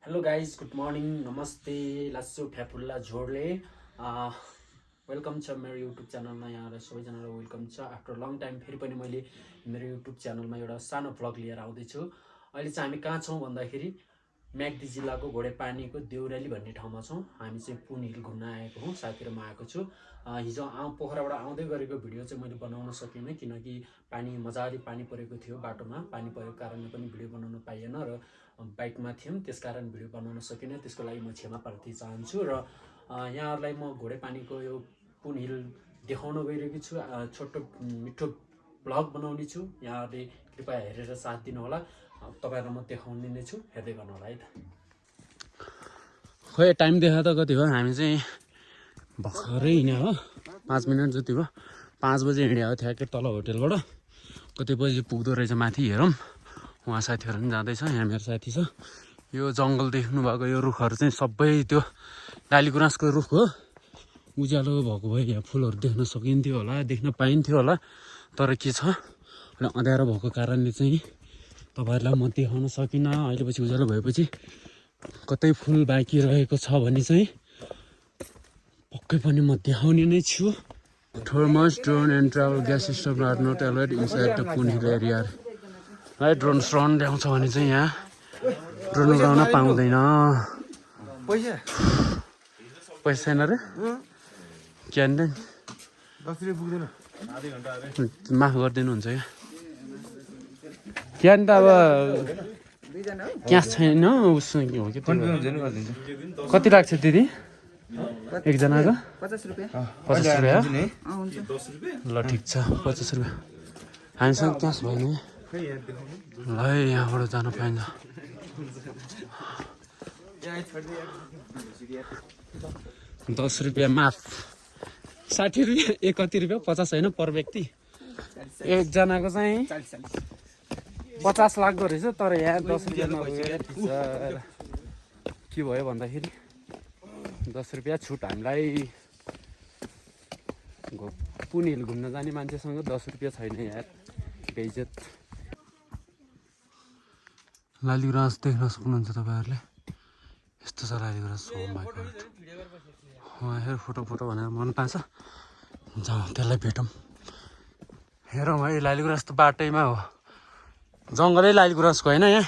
Hello guys good morning नमस्ते लासो फ्याफुल्ला झोडले welcome छ मेरो युट्युब च्यानलमा यहाँलाई सबैजनालाई वेलकम छ आफ्टर लङ टाइम फेरि पनि मैले मेरो युट्युब च्यानलमा एउटा सानो भ्लग लिएर आउँदैछु। अहिले चाहिँ हामी कहाँ छौँ भन्दाखेरि म्याग्दी जिल्लाको घोडेपानीको देउराली भन्ने ठाउँमा छौँ। हामी चाहिँ पुन हिल घुम्न आएको हौँ, साथीहरू म आएको छु। हिजो पोखराबाट आउँदै गरेको भिडियो चाहिँ मैले बनाउन सकिनँ किनकि पानी मजाले पानी परेको थियो, बाटोमा पानी परेको कारणले पनि भिडियो बनाउन पाइएन र बाइकमा थियौँ, त्यसकारण भिडियो बनाउन सकिनँ। त्यसको लागि म क्षमा प्रार्थी चाहन्छु र यहाँहरूलाई म घोडेपानीको यो पुन हिल देखाउन गइरहेको छु। छोटो मिठो भ्लग बनाउने छु, यहाँहरूले कृपया हेरेर साथ दिनुहोला। तपाईँहरूलाई म देखाउने नै छु, हेर्दै गर्नु होला है त। खोइ टाइम देखा त कति भयो, हामी चाहिँ भर्खरै हिँड्यो हो, 5 मिनट जति भयो। 5 बजे हिँड्यो ठ्याक्कै तल होटेलबाट। कति बजी पुग्दो रहेछ माथि हेरौँ। उहाँ साथीहरू पनि जाँदैछ, यहाँ मेरो साथी छ। यो जङ्गल देख्नुभएको यो रुखहरू चाहिँ सबै त्यो डालीगुराँसको रुख हो। उज्यालो भएको भए यहाँ फुलहरू देख्न सकिन्थ्यो होला, देख्न पाइन्थ्यो होला, तर के छ अँध्यारो भएको कारणले चाहिँ तपाईँहरूलाई म देखाउन सकिनँ। अहिले पछि उज्यालो भएपछि कतै फुल बाँकी रहेको छ भने चाहिँ पक्कै पनि म देखाउने नै छु। Thermos drone and travel gas stove are not allowed inside the Poon hill area है। ड्रोन स्रोन ल्याउँछ भने चाहिँ यहाँ ड्रोन उडाउन पाउँदैन। पैसा छैन रे, क्यान्डेन 10 रुपियाँ पुग्दैन, माफ गरिदिनुहुन्छ क्या क्यान त अब क्यास छैन उसँग हो कि कति लाग्छ दिदी एकजनाको 50 रुपियाँ ल ठिक छ 50 रुपियाँ हामीसँग क्यास भएन ल यहाँबाट जान पाइन्छ 10 रुपियाँ माफ 60 रुपियाँ 31 रुपियाँ 50 होइन पर व्यक्ति एकजनाको चाहिँ 50 लाग्दो रहेछ तर यहाँ 10 रुपियाँ नभएर के भयो भन्दाखेरि 10 रुपियाँ छुट हामीलाई पुन हिल घुम्न जाने मान्छेसँग 10 रुपियाँ छैन यार बेइज्जत। लालीगुराँस देख्न सक्नुहुन्छ तपाईँहरूले, यस्तो छ लालीगुराँस। हो माइ गॉड, हेर फोटो भनेर मन पाछ, जाउँ त्यसलाई भेटौँ हेरौँ है। लालीगुराँस त बाटैमा हो, जङ्गलै लालीगुराँसको होइन। यहाँ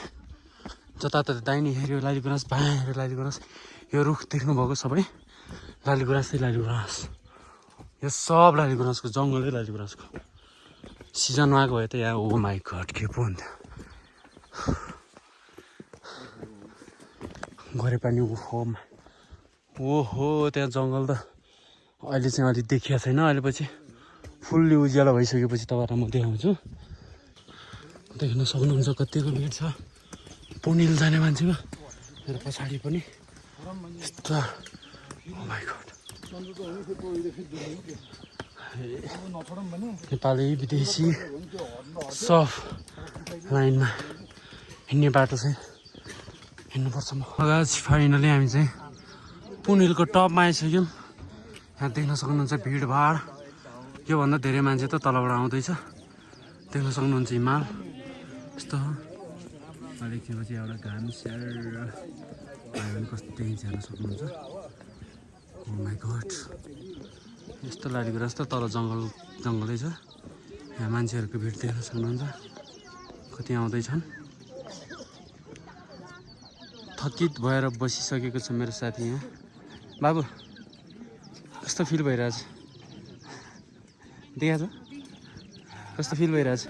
जताततै दाहिने हेऱ्यो लालीगुराँस, बायाँ हेऱ्यो लालीगुराँस। यो रुख देख्नुभएको सबै लालीगुराँस, यो सब लालीगुराँसको जङ्गलै लालीगुराँसको। सिजनमा आएको भए त यहाँ ओ माई गॉड के पो हुन्थ्यो। घोडेपानी ओहो त्यहाँ जङ्गल त अहिले चाहिँ अलिक देखिया छैन। अहिले पछि फुल्ली उज्यालो भइसकेपछि तपाईँहरूलाई म देखाउँछु। देख्न सक्नुहुन्छ कतिको भिड छ पुन हिल जाने मान्छेमा। मेरो पछाडि पनि यस्तो माइ गॉड नेपाली विदेशी सब लाइनमा हिँड्ने बाटो चाहिँ हिँड्नुपर्छ। आज फाइनली हामी चाहिँ पुन हिलको टपमा आइसक्यौँ। यहाँ देख्न सक्नुहुन्छ भिडभाड, योभन्दा धेरै मान्छे त तलबाट आउँदैछ। देख्न सक्नुहुन्छ हिमाल यस्तो हो। अलिकति एउटा घाम स्याहार आयो भने कस्तो देखिन्छ हेर्न सक्नुहुन्छ। ओ माई गॉड यस्तो लालीगुराँस त तल जङ्गलै छ। यहाँ मान्छेहरूको भिड देख्न सक्नुहुन्छ कति आउँदैछन्। थकित भएर बसिसकेको छ मेरो साथी यहाँ। बाबु कस्तो फिल भइरहेछ, देखाएको छ कस्तो फिल भइरहेछ?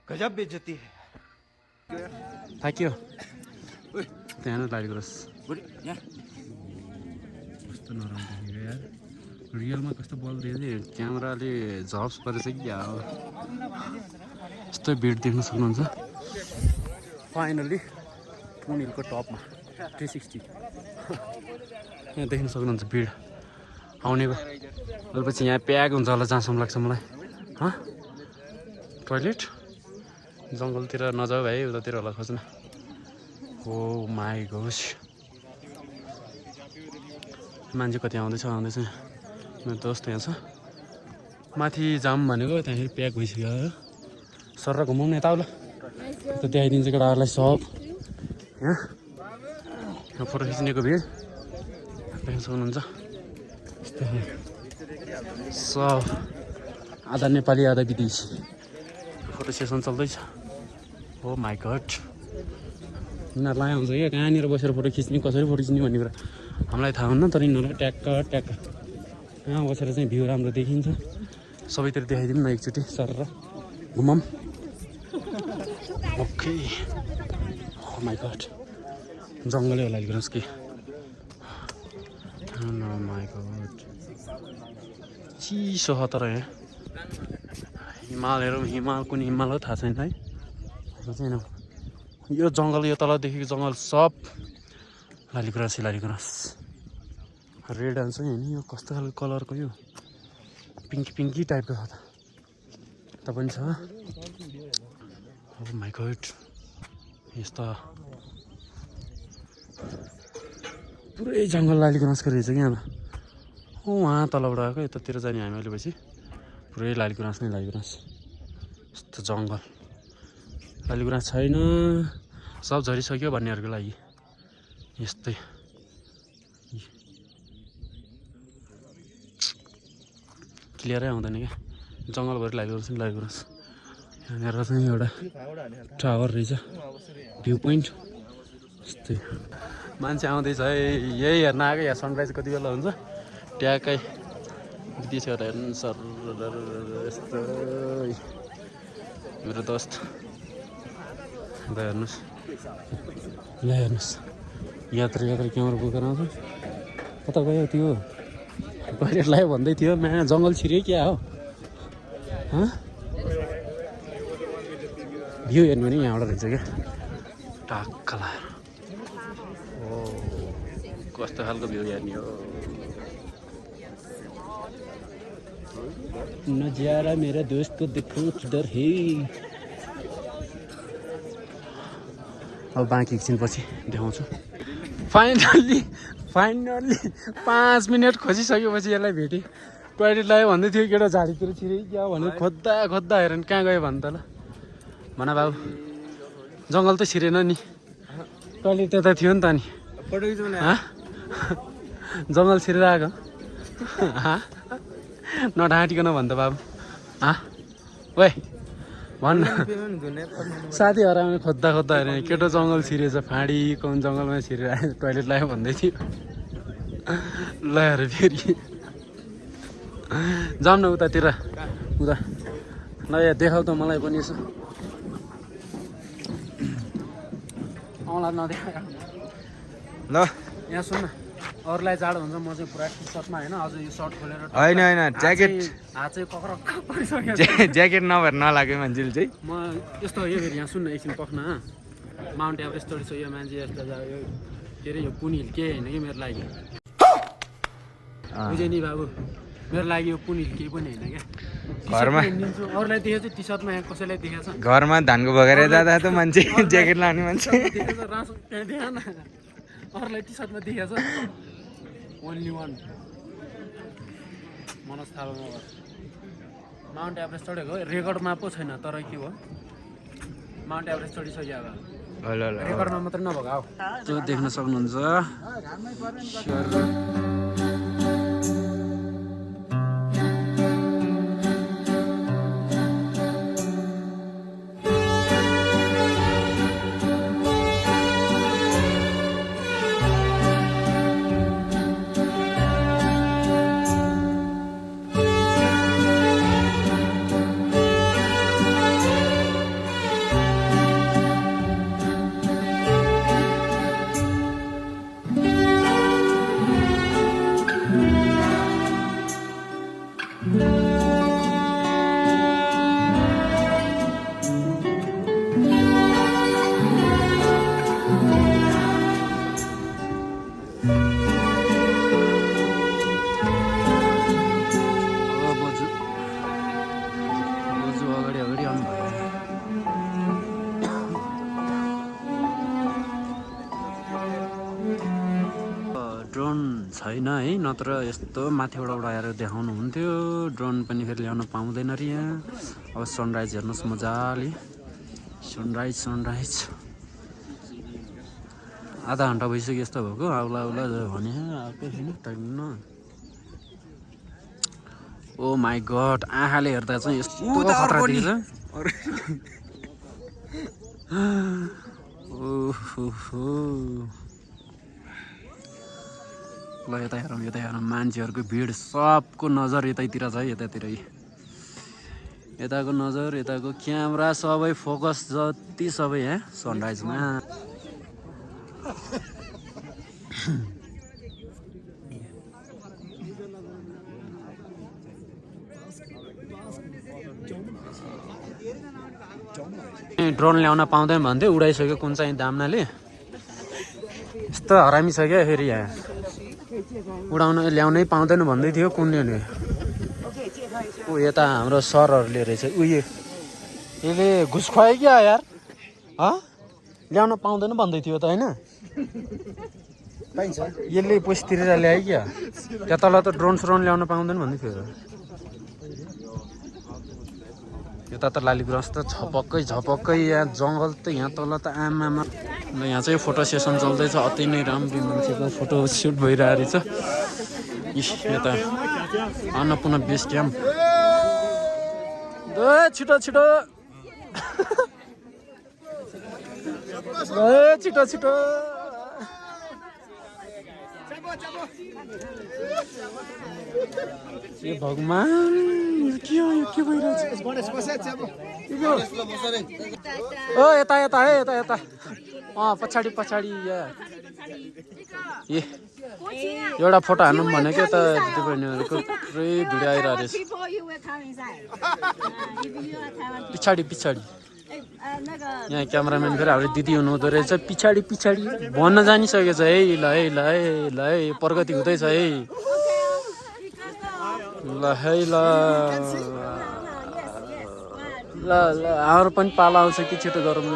गजब बेइज्जती है। थाक्यो त्यहाँ लालीगुराँस कस्तो नराम्रो देखेको यार। रियलमा कस्तो बोल्दै क्यामेराले झप्स परेछ कि क्या हो। यस्तो भिड देख्न सक्नुहुन्छ। फाइनली पुन हिलको टपमा 360 यहाँ देख्न सक्नुहुन्छ भिड आउनेको। पछि यहाँ प्याक हुन्छ होला जहाँसम्म लाग्छ मलाई। टोइलेट जङ्गलतिर नजाऊ भाइ, उतातिर होला खोज्न। हो माई गोस मान्छे कति आउँदैछ। मेरो दोस्त यहाँ छ। माथि जाम भनेको त्यहाँनिर प्याक भइसक्यो सर र घुमाउनु यता ल त देखाइदिन्छु केटाहरूलाई सब यहाँ फोटो खिच्नेको भिड देख्न सक्नुहुन्छ सब आधा नेपाली आधा विदेशी फोटो सेसन चल्दैछ हो माई गड यिनीहरूलाई आउँछ क्या कहाँनिर बसेर फोटो खिच्ने कसरी फोटो खिच्ने भन्ने कुरा हामीलाई थाहा हुन्न तर यिनीहरूलाई ट्याक्क कहाँ बसेर चाहिँ भ्यू राम्रो देखिन्छ सबैतिर देखाइदिउँ न एकचोटि सर र घुमाऊँ ओके हो माई गड जङ्गलै होला हेर्नुहोस् कि माई गड चिसो छ तर यहाँ हिमालहरू हिमाल कुन हिमाल हो थाहा छैन है छैन यो जङ्गल यो तलदेखिको जङ्गल सब लालीगुराँस रेड हाल्छ होइन यो कस्तो खालको कलरको यो पिङ्की टाइपको छ त पनि छ माई गड यस्तो पुरै जङ्गल लालीगुराँसको रहेछ क्या वहाँ तलबाट आएको यतातिर जाने हामी अहिले पछि पुरै लालीगुराँस यस्तो जङ्गल लालीगुराँस छैन सब झरिसक्यो भन्नेहरूको लागि यस्तै क्लियरै आउँदैन क्या जङ्गलभरि लालीगुराँस यहाँनिर चाहिँ एउटा टावर रहेछ भ्यू पोइन्ट यस्तै मान्छे आउँदैछ है यही हेर्न आएको यहाँ सनराइज कति बेला हुन्छ ट्याक्कै त्यति छ हेर्नु सर यस्तो मेरो दोस्त अन्त हेर्नुहोस् ल हेर्नुहोस् यात्री क्यामेरा बोकेर आउँछ कता गयो त्यो टोइलेट लाग्यो भन्दै थियो म्या जङ्गल छिर्यो क्या हो भ्यू हेर्नु भने यहाँबाट रहेछ क्या टाक्क लाएर ओ कस्तो खालको भ्यू हेर्ने हो नजारा मेरा दोस्त को देखो किधर है अब बाँकी एकछिनपछि देखाउँछु फाइनल्ली 5 मिनट खोजिसकेपछि यसलाई भेटेँ टोइलेट लाग्यो भन्दै थियो केटा झाडीतिर छिरेँ क्या भनेर खोज्दा हेर कहाँ गयो भन्नु त ल भन बाबु जङ्गल त छिरेन नि टोइलेट त्यता थियो नि त नि जङ्गल छिरेर आएको नढाँटिकन भन्छ बाबु ओए भन्न साथी हराउने खोज्दा हेरेँ केटो जङ्गल छिरेछ फाँडी कुन जङ्गलमा छिरेर आयो टोइलेट लाग्यो भन्दै थियो ल हेर फेरि जाऊँ न उतातिर उता ल यहाँ देखाउ त मलाई पनि यसो औँला नदेखा ल यहाँ सुन्न अरूलाई जाडो हुन्छ म चाहिँ पुरा टी सर्टमा होइन अझ यो सर्ट खोलेर होइन ज्याकेट हात चाहिँ कक्रक्क परिसक्यो ज्याकेट नभएर नलाग्यो मान्छेले चाहिँ म यस्तो यो फेरि यहाँ सुन्न एकछिन पख्न माउन्ट एभरेस्ट चढिसक्यो यो मान्छे यस्तो यो के अरे यो पुन हिल केही होइन कि मेरो लागि बुझेँ नि बाबु मेरो लागि यो पुन हिल केही पनि होइन क्या घरमा अरूलाई देखेको चाहिँ टी सर्टमा यहाँ कसैलाई देखाएको छ घरमा धानको बगेर जाँदा त मान्छे ज्याकेट लाउने मान्छे अरूलाई टी सर्टमा देखाएको छ ओन्ली वान मनोज थापामा माउन्ट एभरेस्ट चढेको रेकर्डमा पो छैन तर के हो माउन्ट एभरेस्ट चढिसक्यो अब रेकर्डमा मात्रै नभएको हो त्यो देख्न सक्नुहुन्छ छैन है, नत्र यस्तो माथिबाट उडाएर देखाउनु हुन्थ्यो। ड्रोन पनि फेरि ल्याउन पाउँदैन रे यहाँ। अब सनराइज हेर्नुहोस् मजाले, सनराइज आधा घन्टा भइसक्यो यस्तो भएको। आउला भने आएको छैन टाइम। ओ माई गड, आँखाले हेर्दा चाहिँ यस्तो खतरा देख्छ। ल यता हेरौँ मान्छेहरूको भिड, सबको नजर यतैतिर छ है, यतातिरै। यताको नजर, यताको क्यामेरा सबै फोकस जति सबै यहाँ सनराइजमा। ड्रोन ल्याउन पाउँदैन भन्थ्यो, उडाइसक्यो कुन चाहिँ दामनाले। यस्तो हरामी छ क्या फेरि यहाँ, ल्याउनै पाउँदैन भन्दै थियो कुनले। ऊ यता हाम्रो सरहरूले रहेछ, यसले घुस खुवायो क्या यार, ल्याउन पाउँदैन भन्दै थियो त होइन। यसले पैसा तिरेर ल्यायो क्या, त्यहाँ तल त ड्रोन ल्याउन पाउँदैन भन्दै थियो। यता त लालीगुराँस त झपक्कै यहाँ जङ्गल त यहाँ तल त आमामा। ल यहाँ चाहिँ फोटो सेसन चल्दैछ, अति नै राम्रो मान्छेको फोटो सुट भइरहेको रहेछ। यता अन्नपूर्ण बेस क्याम्प, छिटो छिटो। ए भगवान, के भइरहेछ? ओ यता पछाडि ए एउटा फोटो हान्नु भनेको यता दिदी बहिनीहरूको पुरै भिडियो आइरहेको रहेछ। पछाडि यहाँ क्यामराम्यान फेरि हाम्रो दिदी हुनुहुँदो रहेछ। पछाडि भन्न जानिसकेको छ है। ल प्रगति हुँदैछ है। ल हाम्रो पनि पाला आउँछ कि, छिटो गरौँ ल।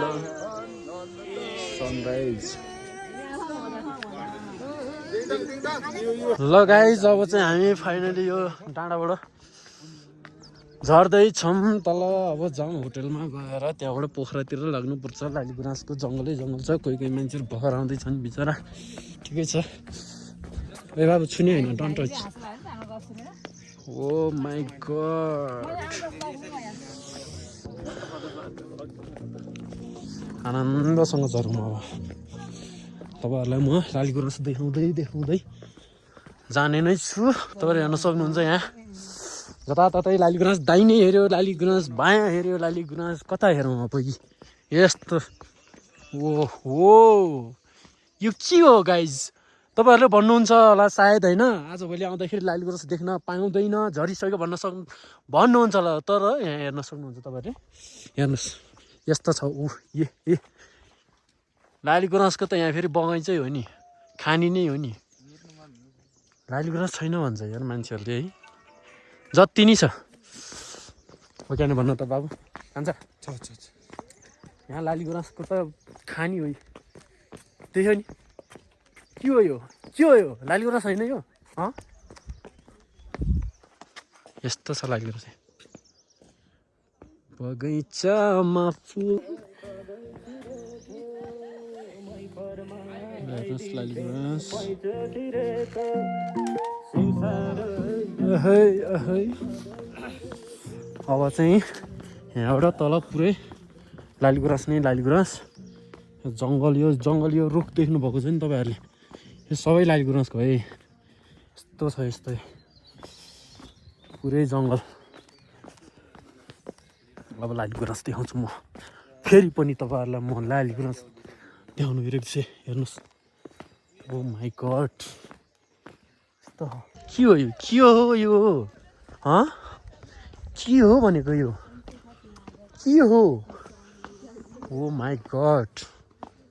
सनराइज ल गाइज, अब चाहिँ हामी फाइनली यो डाँडाबाट झर्दैछौँ तल। अब जाउँ होटेलमा गएर, त्यहाँबाट पोखरातिर लाग्नुपर्छ। लालीगुराँसको जङ्गलै जङ्गल छ, कोही मान्छेहरू भर्खर आउँदैछन् बिचरा। ठिकै छ। ए बाबु छुने होइन, don't touch. Oh my god, आनन्दसँग झरौँ अब। तपाईँहरूलाई म लालीगुराँस देखाउँदै जाने नै छु। तपाईँहरू हेर्न सक्नुहुन्छ यहाँ जताततै लालीगुराँस। दाहिने हेऱ्यो लालीगुराँस, बायाँ हेऱ्यो लालीगुराँस, कता हेरौँ अब यस्तो। ओहो, यो के हो गाइज? तपाईँहरूले भन्नुहुन्छ होला सायद होइन, आजभोलि आउँदाखेरि लालीगुराँस देख्न पाउँदैन, झरिसक्यो भन्नुहुन्छ होला। तर यहाँ हेर्न सक्नुहुन्छ तपाईँहरूले, हेर्नुहोस् यस्तो छ। ए लालीगुराँसको त यहाँ फेरि बगैँचै हो नि, खानी नै हो नि। लालीगुराँस छैन भन्छ यार मान्छेहरूले है, जति नै छ। हो क्या भन्नु त बाबु, खान्छ यहाँ लालीगुराँसको त खानी हो। त्यही हो नि, के हो यो लालीगुराँस होइन यो। यस्तो छ लालीगुराँस। बगैँचामा फुल लालीगुराँस। अब चाहिँ यहाँबाट तल पुरै लालीगुराँस नै लालीगुराँस। जङ्गल यो रुख देख्नुभएको छ नि तपाईँहरूले, यो सबै लालीगुराँसको है। यस्तो छ, यस्तै पुरै जङ्गल। अब लालीगुराँस देखाउँछु म फेरि पनि तपाईँहरूलाई। म लालीगुराँस देखाउनु बिरेको छु, हेर्नुहोस्। ओ माई गड, के हो यो? के हो भनेको यो? के हो? ओ माई गड,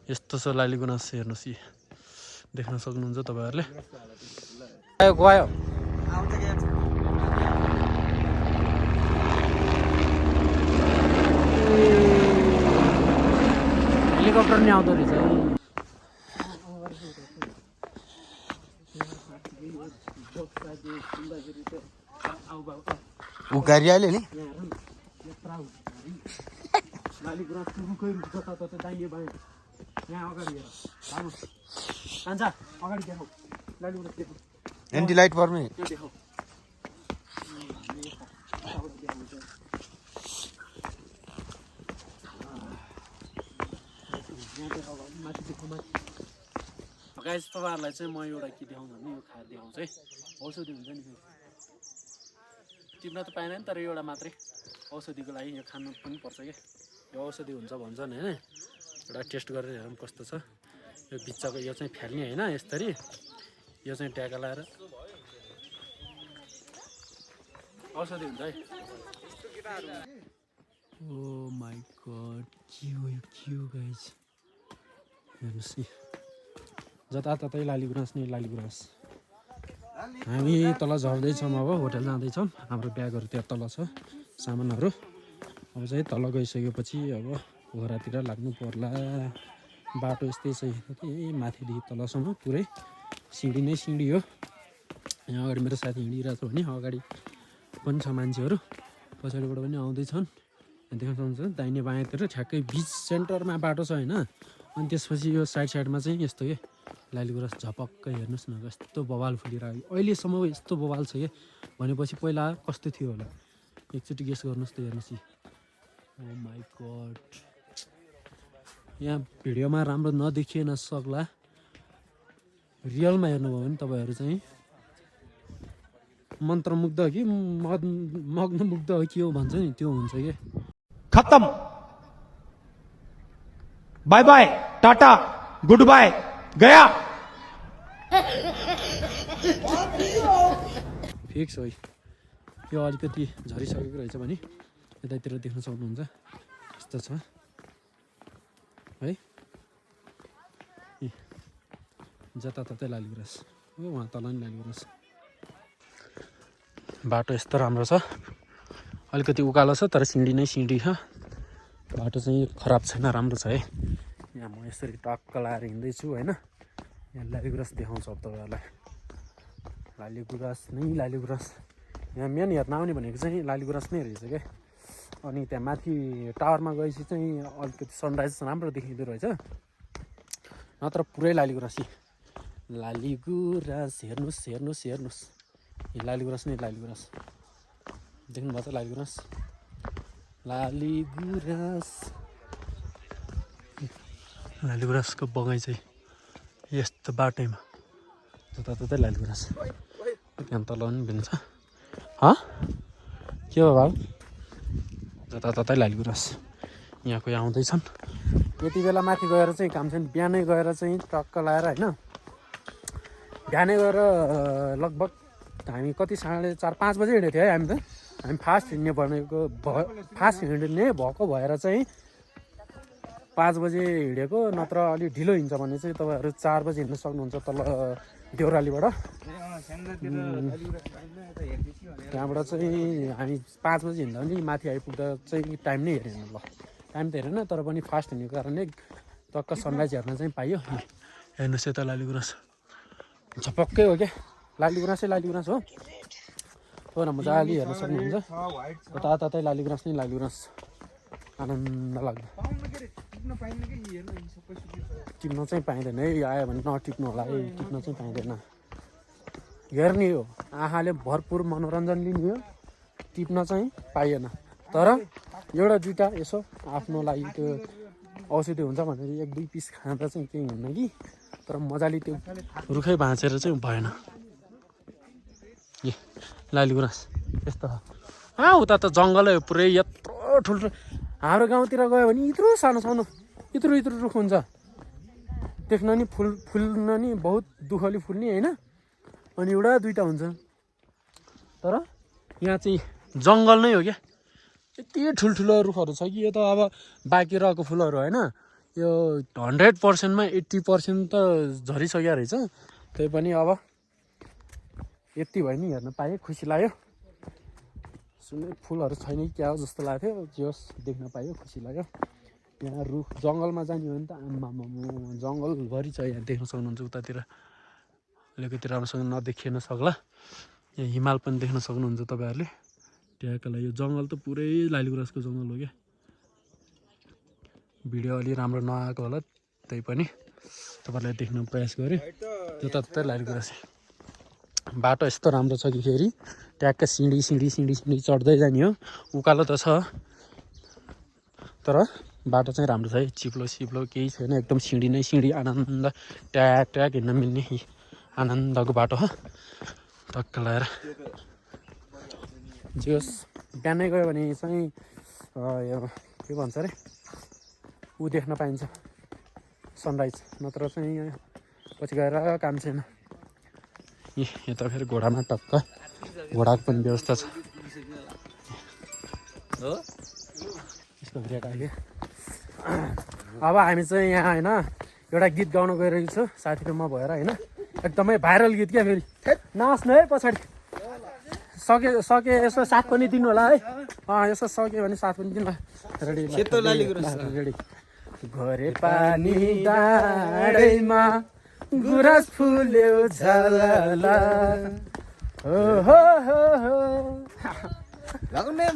यस्तो छ लालीगुराँस। हेर्नुहोस्, देख्न सक्नुहुन्छ तपाईँहरूले। गयो हेलिकप्टर नि आउँदो रहेछ है। उकारिहाल्यो नि यहाँ हेर न यत्रा लाली गुराँसको रुखै रुख जताततै दाहिने बायाँ यहाँ अगाडि हेर बाबु कान्छा अगाडि देखाऊ लाली गुराँस देखाऊ एन्टी लाइट पर्ने त्यो देखाऊ माथि देखाऊ माथि गाइस तपाईँहरूलाई चाहिँ म एउटा के देखाउँछु भने यो खाएर देखाउँछु है औषधि हुन्छ नि टिप्न त पाएन नि तर एउटा मात्रै औषधिको लागि यो खानु पनि पर्छ क्या यो औषधि हुन्छ भन्छन् होइन एउटा टेस्ट गरेर हेरौँ कस्तो छ यो बिच्चाको यो चाहिँ फ्याल्ने होइन यसरी यो चाहिँ ट्याका लाएर औषधि हुन्छ है ओ माई गड के हो यो के हो गाइस हेर्नुहोस् नि जताततै लाली गुराँस नै लाली गुराँस हामी तल झर्दैछौँ अब होटल जाँदैछौँ हाम्रो ब्यागहरू त्यहाँ तल छ सामानहरू अब चाहिँ तल गइसकेपछि अब घरतिर लाग्नु पर्ला बाटो यस्तै छ ए माथिदेखि तलसम्म पुरै सिँढी नै सिँढी हो यहाँ अगाडि मेरो साथी हिँडिरहेको छ भने अगाडि पनि छ मान्छेहरू पछाडिबाट पनि आउँदैछन् देख्न सक्नुहुन्छ दाहिने बायाँतिर ठ्याक्कै बिच सेन्टरमा बाटो छ होइन अनि त्यसपछि यो साइडमा चाहिँ यस्तो के लाली गुराँस झपक्कै हेर्नुहोस् न कस्तो बवाल फुलिरहेको अहिलेसम्म यस्तो बवाल छ क्या भनेपछि पहिला कस्तो थियो होला एकचोटि गेस गर्नुहोस् त हेर्नुहोस् ओ माई गड यहाँ भिडियोमा राम्रो नदेखिएन सक्ला रियलमा हेर्नुभयो भने तपाईँहरू चाहिँ मन्त्रमुग्ध हो कि मग्नमुग्ध हो के हो भन्छ नि त्यो हुन्छ कि खत्म bye bye tata good bye गया फिक्स हो यो अलिकति झरिसकेको रहेछ भने यतातिर देख्न सक्नुहुन्छ यस्तो छ है जताततै लाली गुराँस हो उहाँ तल नि लाली गुराँस बाटो यस्तो राम्रो छ अलिकति उकालो छ तर सिँढी नै सिँढी छ बाटो चाहिँ खराब छैन राम्रो छ है यहाँ म यसरी टक्क लाएर हिँड्दैछु होइन यहाँ लाली गुराँस देखाउँछु अब तपाईँहरूलाई लाली गुराँस नै लाली गुराँस यहाँ मेन हेर्न आउने भनेको चाहिँ लाली गुराँस नै रहेछ क्या अनि त्यहाँ माथि टावरमा गएपछि चाहिँ अलिकति सनराइज राम्रो देखिँदो रहेछ नत्र पुरै लाली गुराँस लाली गुराँस हेर्नुहोस् हेर्नुहोस् हेर्नुहोस् यो लाली गुराँस नै लाली गुराँस देख्नुभएको छ लाली गुराँस लाली गुराँस लाली गुराँसको बगैँचा यस्तो बाटैमा जताततै लाली गुराँस त्यहाँ तल पनि भिन्छ के हो भाउ जताततै लाली गुराँस यहाँ कोही आउँदैछन् यति बेला माथि गएर चाहिँ काम छैन बिहानै गएर चाहिँ टक्क लाएर होइन बिहानै गएर लगभग हामी कति 4:30-5 बजे हिँडेको थियो है हामी फास्ट हिँड्ने फास्ट हिँड्ने भएको भएर चाहिँ 5 बजे हिँडेको नत्र अलि ढिलो हिँड्छ भने चाहिँ तपाईँहरू 4 बजे हिँड्न सक्नुहुन्छ तल देउरालीबाट त्यहाँबाट चाहिँ हामी 5 बजे हिँड्दा पनि माथि आइपुग्दा चाहिँ टाइम नै हेरेन ल टाइम त हेरेन तर पनि फास्ट हिँडेको कारणले टक्क सनराइज हेर्न चाहिँ पाइयो हेर्नुहोस् यता लाली गुराँस झपक्कै हो क्या लाली गुराँसै लाली गुराँस हो तपाईँहरू मजाले हेर्न सक्नुहुन्छ जताततै लाली गुराँस नै लाली गुराँस आनन्द लाग्छ टिप्न चाहिँ पाइँदैन है आयो भने नटिप्नु होला है टिप्न चाहिँ पाइँदैन हेर्ने हो आँखाले भरपुर मनोरञ्जन लिने हो टिप्न चाहिँ पाइएन तर एउटा दुइटा यसो आफ्नो लागि त्यो औषधि हुन्छ भनेर 1-2 पिस खाँदा चाहिँ केही हुन्न कि तर मजाले त्यो रुखै भाँचेर चाहिँ भएन ए लाली गुराँस यस्तो उता त जङ्गलै हो पुरै यत्रो ठुल्ठुलो हाम्रो गाउँतिर गयो भने यत्रो सानो सानो यत्रो रुख हुन्छ देख्न नि फुल्न नि बहुत दुःखले फुल्ने होइन अनि एउटा दुइटा हुन्छ तर यहाँ चाहिँ जङ्गल नै हो क्या यति ठुल्ठुलो रुखहरू छ कि यो त अब बाँकी रहेको फुलहरू होइन यो 100%मा 80% त झरिसक्यो रहेछ त्यही पनि अब यति भयो नि हेर्न पाएँ खुसी लाग्यो सुन्ने फुलहरू छैन कि क्या हो जस्तो लाग्थ्यो जे होस् देख्न पायो खुसी लाग्यो यहाँ रुख जङ्गलमा जाने हो भने त आम्मामा जङ्गलभरि छ यहाँ देख्न सक्नुहुन्छ उतातिर अलिकति राम्रोसँग नदेखिन सक्ला यहाँ हिमाल पनि देख्न सक्नुहुन्छ तपाईँहरूले ट्याकलाई यो जङ्गल त पुरै लालीगुराँसको जङ्गल हो क्या। भिडियो अलि राम्रो नआएको होला, त्यही पनि तपाईँलाई देख्न प्रयास गरेँ। जताततै लालीगुराँस। बाटो यस्तो राम्रो छ कि फेरि ट्याक्क सिँढी चढ्दै जाने हो। उकालो त छ तर बाटो चाहिँ राम्रो छ है। चिप्लो केही छैन, एकदम सिँढी नै सिँढी, आनन्द ट्याक हिँड्न मिल्ने आनन्दको बाटो हो। टक्क लगाएर जोस् बिहानै गयो भने चाहिँ यो के भन्छ अरे ऊ देख्न पाइन्छ सनराइज, नत्र चाहिँ पछि गएर काम छैन। यता फेरि घोडामा टक्क घोडाको पनि व्यवस्था छ हो। यसको ग्रेट अहिले अब हामी चाहिँ यहाँ होइन एउटा गीत गाउन गइरहेको छु साथी र म भएर होइन। एकदमै भाइरल गीत क्या। फेरि नाच्नु है पछाडि सके यसो साथ पनि दिनु होला है। यसो सक्यो भने साथ पनि दिनु होला। Ready ready. घरे पानी डाँडैमा गुराँस फुल्यो झलला हो हो हो हो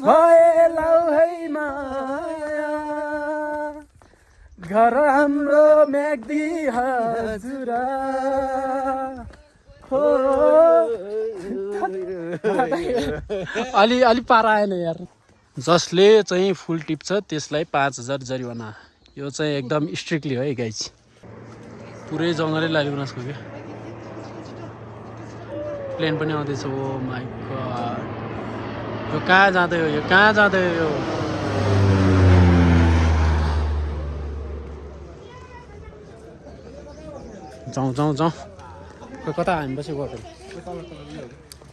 भए लाउ है माया घर हाम्रो म्याग्दी हजुर हो। अलि पारा आएन यार। जसले चाहिँ फुल टिप्छ त्यसलाई 5000 जरिवाना। यो चाहिँ एकदम स्ट्रिक्टली हो है गाइज। पुरै जङ्गलै लालीगुराँसको क्या। प्लेन पनि आउँदैछ। ओ माइ गॉड, यो कहाँ जाँदै हो, यो कहाँ जाँदै हो यो? जाउँ कता हामी बसेको होटल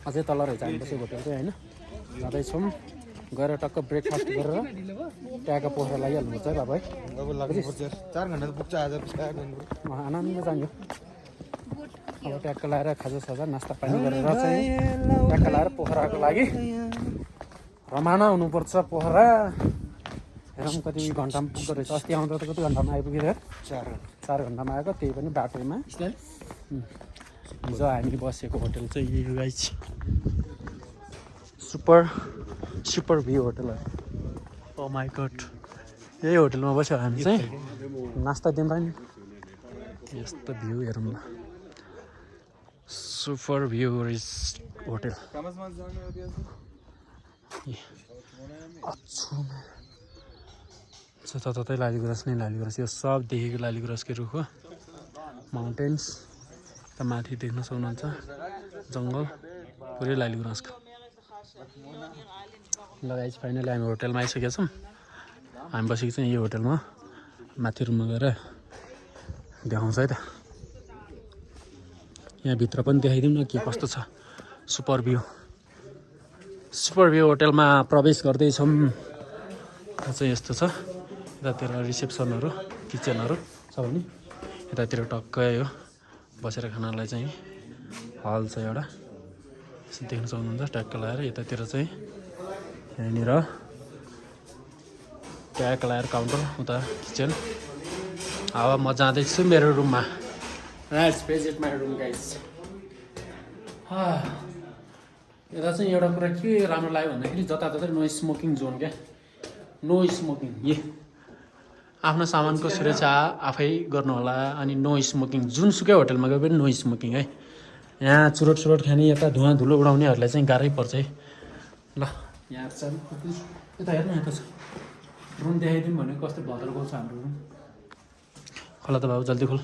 अझै तल रहेछ हामी बसेको होटल चाहिँ होइन। जाँदैछौँ गएर टक्क ब्रेकफास्ट गरेर ट्याक्क पोखरा लागिहाल्नुपर्छ है बाबा है। 4 घन्टा त पुग्छ आज। आनन्द जान्यो। अब ट्याक्क लगाएर खाजासाजा नास्ता पानी गरेर चाहिँ ट्याक्क लगाएर पोखराको लागि रमाना हुनुपर्छ। पोखरा हेरौँ कति घन्टामा पुग्दो रहेछ। अस्ति आउँदा त कति घन्टामा आइपुग्यो? 4 घन्टामा आएको, त्यही पनि बाटोमा। हिजो हामी बसेको होटल चाहिँ यही हो गाइज। सुपर भ्यू होटल हो। ओ माई गॉड, यही होटलमा बस्यो हामी चाहिँ। नास्ता दिउँला नि यस्तो भ्यू हेरौँ न। Super view ridge hotel. जताततै लालीगुराँस नै लालीगुराँस। यो सब देखेको लालीगुराँसकै रुख हो। माउन्टेन्स त माथि देख्न सक्नुहुन्छ, जङ्गल पुरै लालीगुराँसको। ल गाइज फाइनली हामी होटलमा आइसकेका छौँ। हामी बसेको चाहिँ यो होटलमा। माथि रुममा गएर देखाउँछ है त। यहाँभित्र पनि देखाइदिउँ न के कस्तो छ। सुपर भ्यू होटलमा प्रवेश गर्दैछौँ। चाहिँ यस्तो छ। यतातिर रिसेप्सनहरू, किचनहरू छ भने यतातिर टक्कै हो बसेर खानालाई चाहिँ हल छ एउटा। देख्न सक्नुहुन्छ ट्याक्क लगाएर। यतातिर चाहिँ यहाँनिर ट्याक्क लगाएर काउन्टर, उता किचन। अब म जाँदैछु मेरो रुममा। Let's visit my room guys. यता चाहिँ एउटा कुरा के राम्रो लाग्यो भन्दाखेरि जताततै नो स्मोकिङ जोन क्या। No smoking. आफ्नो सामानको सुरक्षा आफै गर्नु होला। अनि नो स्मोकिङ। जुनसुकै होटलमा गए पनि नो स्मोकिङ है। यहाँ चुरोट खाने, यता धुवा धुलो उडाउनेहरूलाई चाहिँ गाह्रै पर्छ है। ल यहाँ चाहिँ यता हेर्नु, यता छ रुम देखाइदिउँ भने कस्तो भद्रको छ हाम्रो रुम। खोला त बाबु जल्दी खोल।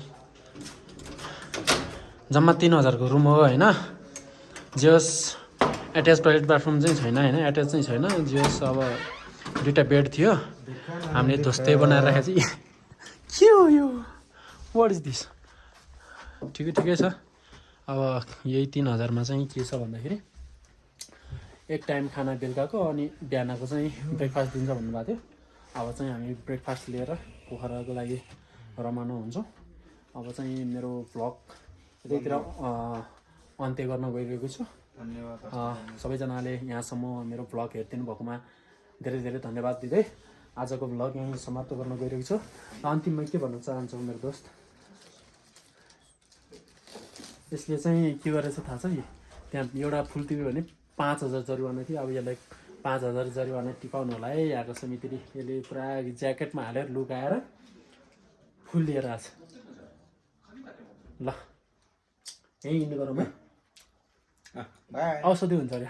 जम्मा 3000 को रुम हो होइन। जस एट्याच टोइलेट बाथरुम चाहिँ छैन होइन, एट्याच चाहिँ छैन। जस अब 2टा बेड थियो, हामीले ध्वस्तै बनाएर राखेको चाहिँ के हो यो? What is this? ठिकै छ। अब यही 3000मा चाहिँ के छ भन्दाखेरि एक टाइम खाना बेलुकाको अनि बिहानको चाहिँ ब्रेकफास्ट दिन्छ भन्नुभएको थियो। अब चाहिँ हामी ब्रेकफास्ट लिएर पोखराको लागि रमाना हुन्छौँ। अब चाहिँ मेरो भ्लग यतैतिर अन्त्य गर्न गइरहेको छु। सबैजनाले यहाँसम्म मेरो भ्लग हेरिदिनु भएकोमा धेरै धेरै धन्यवाद दिँदै आजको भ्लग यहीँ समाप्त गर्न गइरहेको छु। अन्तिममा के भन्न चाहन्छु मेरो दोस्त, यसले चाहिँ के गरेछ थाहा छ? त्यहाँ एउटा फुल टिप्यो भने 5000 जरिवाना थियो। अब यसलाई 5,000 जरिवाना टिपाउनु होला है। यहाँको समितिले यसले पुरा ज्याकेटमा हालेर लुकाएर फुल लिएर आएको छ। ल यहीँ इन्ड गरौँ है। बाई औषधि हुन्छ अरे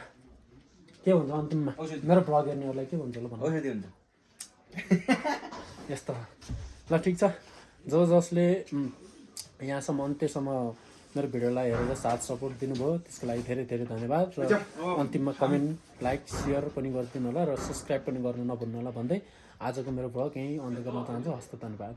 के हुन्छ अन्तिममा मेरो भ्लग हेर्नेहरूलाई के हुन्छ ल भन्नु। औषधि हुन्छ यस्तो ल ठिक छ। जसले यहाँसम्म अन्त्यसम्म मेरो भिडियोलाई हेरेर साथ सपोर्ट दिनुभयो त्यसको लागि धेरै धेरै धन्यवाद। र अन्तिममा कमेन्ट लाइक सेयर पनि गरिदिनु होला र सब्सक्राइब पनि गर्नु नभुल्नु होला भन्दै आजको मेरो भ्लग यहीँ अन्त्य गर्न चाहन्छु। हस्त धन्यवाद।